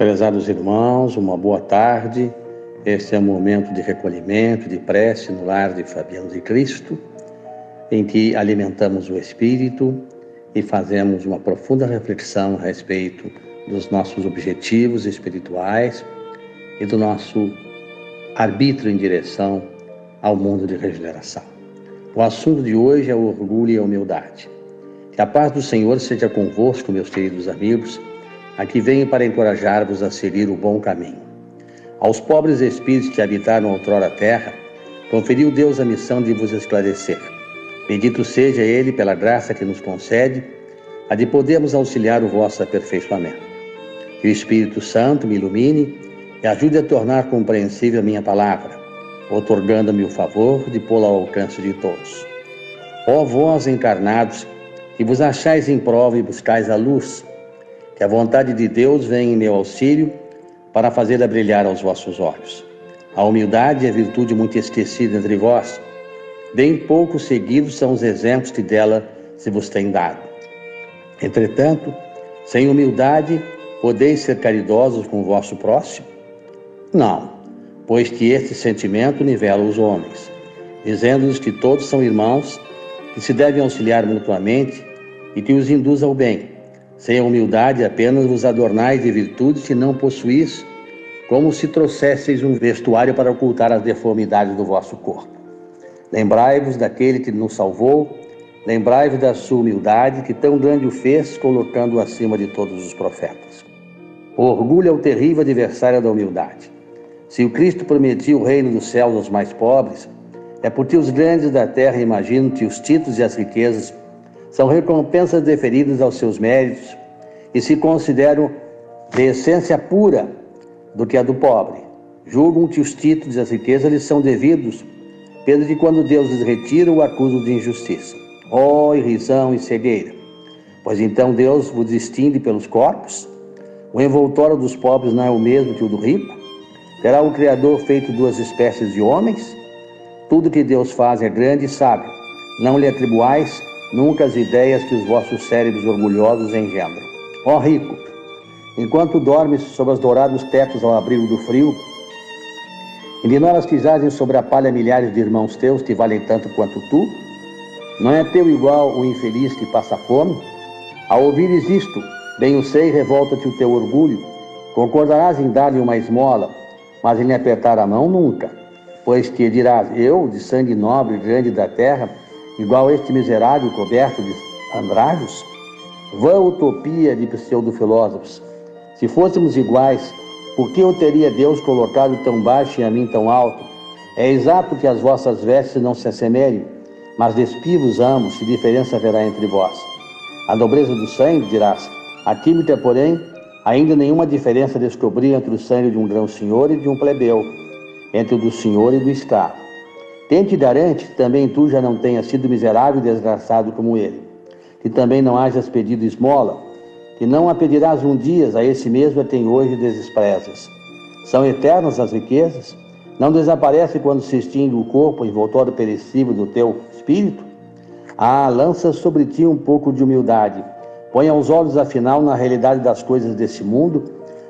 Prezados irmãos, uma boa tarde. Este é um momento de recolhimento, de prece no lar de Fabiano de Cristo, em que alimentamos o Espírito e fazemos uma profunda reflexão a respeito dos nossos objetivos espirituais e do nosso arbítrio em direção ao mundo de regeneração. O assunto de hoje é o orgulho e a humildade. Que a paz do Senhor seja convosco, meus queridos amigos. Aqui venho para encorajar-vos a seguir o bom caminho. Aos pobres espíritos que habitaram outrora a terra, conferiu Deus a missão de vos esclarecer. Bendito seja Ele pela graça que nos concede, a de podermos auxiliar o vosso aperfeiçoamento. Que o Espírito Santo me ilumine e ajude a tornar compreensível a minha palavra, outorgando-me o favor de pô-la ao alcance de todos. Ó vós encarnados, que vos achais em prova e buscais a luz, que a vontade de Deus venha em meu auxílio para fazê-la brilhar aos vossos olhos. A humildade é virtude muito esquecida entre vós. Bem pouco seguidos são os exemplos que dela se vos tem dado. Entretanto, sem humildade, podeis ser caridosos com o vosso próximo? Não, pois que este sentimento nivela os homens, dizendo-lhes que todos são irmãos, que se devem auxiliar mutuamente e que os induz ao bem. Sem a humildade apenas vos adornais de virtudes que não possuís, como se trouxesseis um vestuário para ocultar as deformidades do vosso corpo. Lembrai-vos daquele que nos salvou, lembrai-vos da sua humildade, que tão grande o fez, colocando-o acima de todos os profetas. O orgulho é o terrível adversário da humildade. Se o Cristo prometia o reino dos céus aos mais pobres, é porque os grandes da terra imaginam que os títulos e as riquezas são recompensas deferidas aos seus méritos e se consideram de essência pura do que a do pobre. Julgam que os títulos e as riquezas lhes são devidos, pelo que quando Deus lhes retira, o acusam de injustiça. Ó irrisão e cegueira! Pois então Deus vos distingue pelos corpos? O envoltório dos pobres não é o mesmo que o do rico? Terá o Criador feito duas espécies de homens? Tudo que Deus faz é grande e sábio. Não lhe atribuais nunca as ideias que os vossos cérebros orgulhosos engendram. Ó rico, enquanto dormes sob os dourados tetos ao abrigo do frio, ignoras que jazem sobre a palha milhares de irmãos teus que valem tanto quanto tu? Não é teu igual o infeliz que passa fome? Ao ouvires isto, bem o sei, revolta-te o teu orgulho. Concordarás em dar-lhe uma esmola, mas em lhe apertar a mão nunca. Pois que dirás, eu, de sangue nobre e grande da terra, igual a este miserável coberto de andrajos? Vã utopia de pseudo-filósofos. Se fôssemos iguais, por que eu teria Deus colocado tão baixo e a mim tão alto? É exato que as vossas vestes não se assemelhem, mas despivos ambos, que diferença haverá entre vós? A nobreza do sangue, dirás, a química, porém, ainda nenhuma diferença descobriu entre o sangue de um grão-senhor e de um plebeu, entre o do senhor e do escravo. Tente garante que também tu já não tenhas sido miserável e desgraçado como ele, que também não hajas pedido esmola, que não a pedirás um dia a esse mesmo a quem hoje desprezas. São eternas as riquezas? Não desaparece quando se extingue o corpo envoltório perecível do teu espírito? Lança sobre ti um pouco de humildade. Ponha os olhos afinal na realidade das coisas desse mundo,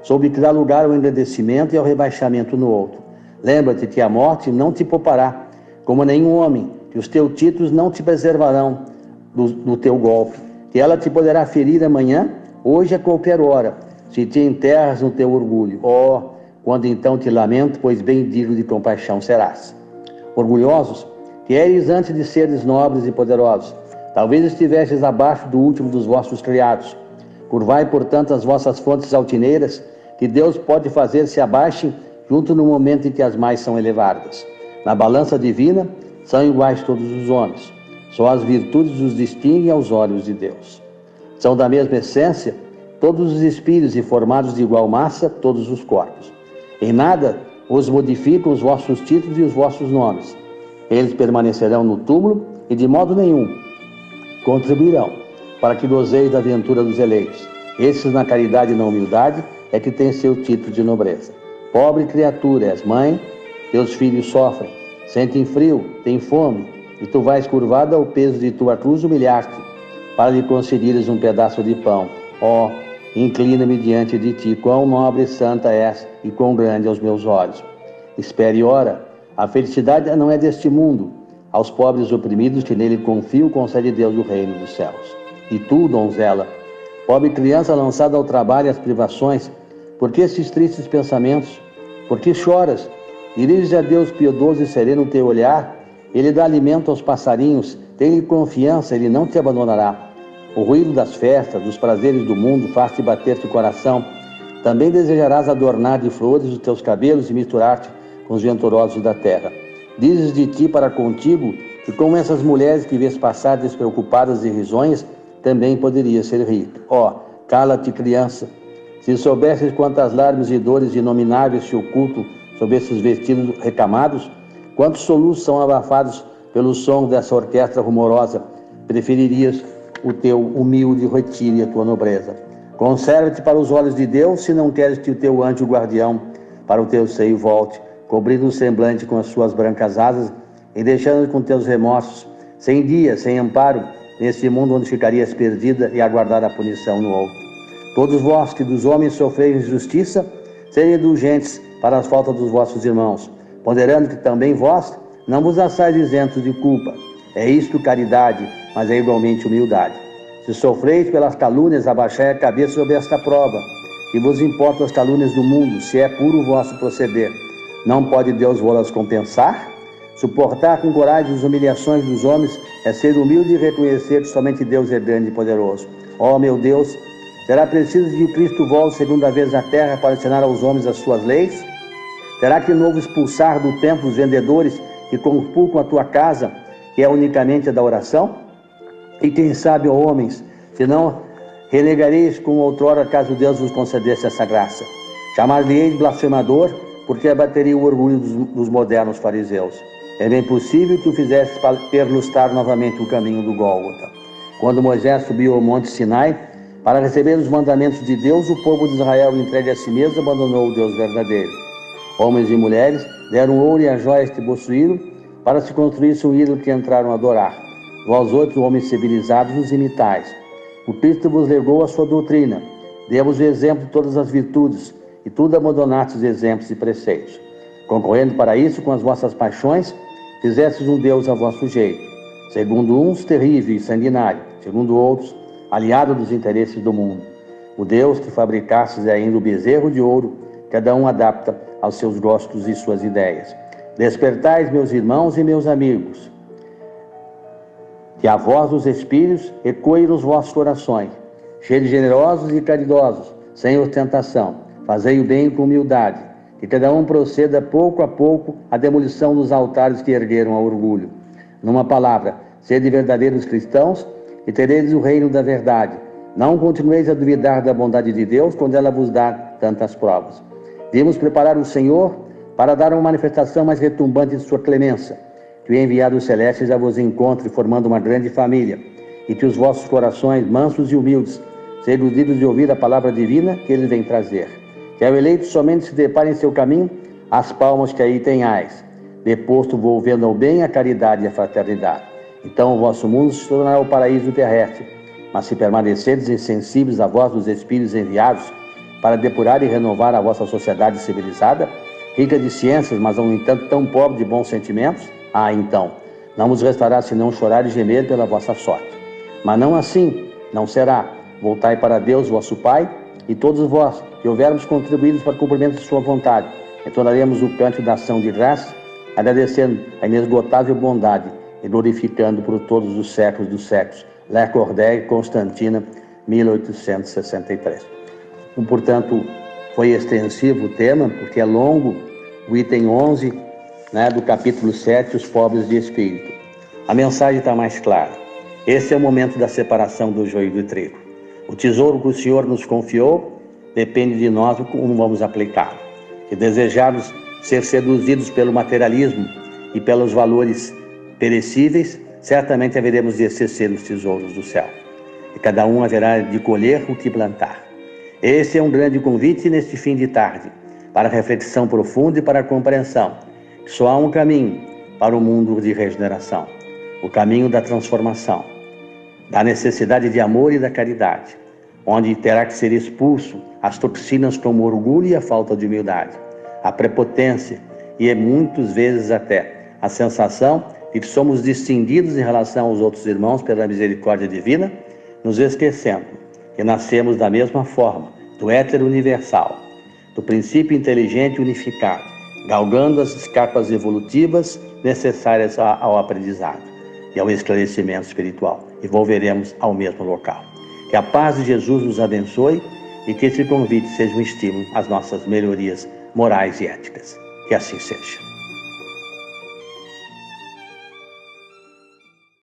sob que dá lugar ao engrandecimento e ao rebaixamento no outro. Lembra-te que a morte não te poupará, como nenhum homem, que os teus títulos não te preservarão do teu golpe, que ela te poderá ferir amanhã, hoje a qualquer hora, se te enterras no teu orgulho. Quando então te lamento, pois bem digno de compaixão serás. Orgulhosos, que eres antes de seres nobres e poderosos, talvez estivesses abaixo do último dos vossos criados. Curvai, portanto, as vossas fontes altineiras, que Deus pode fazer se abaixem junto no momento em que as mais são elevadas. Na balança divina, são iguais todos os homens. Só as virtudes os distinguem aos olhos de Deus. São da mesma essência todos os espíritos e formados de igual massa todos os corpos. Em nada os modificam os vossos títulos e os vossos nomes. Eles permanecerão no túmulo e de modo nenhum contribuirão para que gozeis da ventura dos eleitos. Esses na caridade e na humildade é que têm seu título de nobreza. Pobre criatura, és mãe, teus filhos sofrem, sentem frio, têm fome, e tu vais curvada ao peso de tua cruz humilhar-te, para lhe concederes um pedaço de pão. Inclina-me diante de ti, quão nobre e santa és e quão grande aos meus olhos. Espere e ora, a felicidade não é deste mundo. Aos pobres oprimidos que nele confiam, concede Deus o reino dos céus. E tu, donzela, pobre criança lançada ao trabalho e às privações, por que esses tristes pensamentos? Por que choras? Dirige a Deus piedoso e sereno o teu olhar. Ele dá alimento aos passarinhos. Tem-lhe confiança, Ele não te abandonará. O ruído das festas, dos prazeres do mundo faz-te bater-te o coração. Também desejarás adornar de flores os teus cabelos e misturar-te com os venturosos da terra. Dizes de ti para contigo que, como essas mulheres que vês passar despreocupadas e risonhas, também poderias ser rica. Cala-te, criança. Se soubesses quantas lágrimas e dores inomináveis se ocultam sob esses vestidos recamados, quantos soluços são abafados pelo som dessa orquestra rumorosa, preferirias o teu humilde retiro e a tua nobreza. Conserva-te para os olhos de Deus, se não queres que o teu anjo guardião para o teu seio volte, cobrindo o semblante com as suas brancas asas e deixando com teus remorsos, sem dia, sem amparo, nesse mundo onde ficarias perdida e aguardar a punição no outro. Todos vós que dos homens sofreis injustiça, sede indulgentes para as faltas dos vossos irmãos, ponderando que também vós não vos assais isentos de culpa. É isto caridade, mas é igualmente humildade. Se sofreis pelas calúnias, abaixai a cabeça sobre esta prova. E vos importam as calúnias do mundo, se é puro o vosso proceder. Não pode Deus vô-las compensar? Suportar com coragem as humilhações dos homens é ser humilde e reconhecer que somente Deus é grande e poderoso. Meu Deus, será preciso que o Cristo volte segunda vez à terra para ensinar aos homens as suas leis? Terá que de novo expulsar do templo os vendedores que conspurcam a tua casa, que é unicamente a da oração? E quem sabe, homens, se não renegareis como outrora, caso Deus vos concedesse essa graça. Chamar-lhe-eis blasfemador, porque abateria o orgulho dos modernos fariseus. É bem possível que o fizesse perlustrar novamente o caminho do Gólgota. Quando Moisés subiu ao monte Sinai para receber os mandamentos de Deus, o povo de Israel, entregue a si mesmo, abandonou o Deus verdadeiro. Homens e mulheres deram ouro e as joias que possuíram para se construísse um ídolo que entraram a adorar. Vós outros, homens civilizados, os imitais. O Cristo vos legou a sua doutrina. Deu-vos o exemplo de todas as virtudes, e tudo abandonastes os exemplos e preceitos. Concorrendo para isso com as vossas paixões, fizestes um Deus a vosso jeito. Segundo uns, terrível e sanguinário. Segundo outros, aliado dos interesses do mundo. O Deus que fabricastes é ainda o bezerro de ouro, cada um adapta aos seus gostos e suas ideias. Despertais, meus irmãos e meus amigos, que a voz dos Espíritos ecoe nos vossos corações, sede generosos e caridosos, sem ostentação, fazei o bem com humildade, que cada um proceda pouco a pouco à demolição dos altares que ergueram ao orgulho. Numa palavra, sede verdadeiros cristãos e tereis o reino da verdade. Não continueis a duvidar da bondade de Deus quando ela vos dá tantas provas. Devemos preparar o Senhor para dar uma manifestação mais retumbante de sua clemência, que o enviado celeste já vos encontre formando uma grande família, e que os vossos corações, mansos e humildes, sejam iludidos de ouvir a palavra divina que ele vem trazer. Que ao eleito somente se depare em seu caminho as palmas que aí tenhais, deposto volvendo ao bem, a caridade e a fraternidade. Então o vosso mundo se tornará o paraíso terrestre, mas se permanecerdes insensíveis à voz dos Espíritos enviados para depurar e renovar a vossa sociedade civilizada, rica de ciências, mas no entanto tão pobre de bons sentimentos, então, não vos restará senão chorar e gemer pela vossa sorte. Mas não assim, não será. Voltai para Deus, vosso Pai, e todos vós, que houvermos contribuído para o cumprimento de sua vontade, entonaremos o canto da ação de graça, agradecendo a inesgotável bondade e glorificando por todos os séculos dos séculos. Le Cordaire, Constantina, 1863. Portanto, foi extensivo o tema, porque é longo, o item 11, do capítulo 7, os pobres de espírito. A mensagem está mais clara. Esse é o momento da separação do joio do trigo. O tesouro que o Senhor nos confiou depende de nós como vamos aplicá-lo. Se desejarmos ser seduzidos pelo materialismo e pelos valores perecíveis, certamente haveremos de esquecer os tesouros do céu. E cada um haverá de colher o que plantar. Esse é um grande convite neste fim de tarde, para a reflexão profunda e para a compreensão. Só há um caminho para o mundo de regeneração, o caminho da transformação, da necessidade de amor e da caridade. onde terá que ser expulso as toxinas como o orgulho e a falta de humildade, a prepotência e muitas vezes até a sensação de que somos distinguidos em relação aos outros irmãos pela misericórdia divina, nos esquecendo que nascemos da mesma forma, do éter universal, do princípio inteligente unificado, galgando as escapas evolutivas necessárias ao aprendizado e ao esclarecimento espiritual, e volveremos ao mesmo local. Que a paz de Jesus nos abençoe e que esse convite seja um estímulo às nossas melhorias morais e éticas. Que assim seja.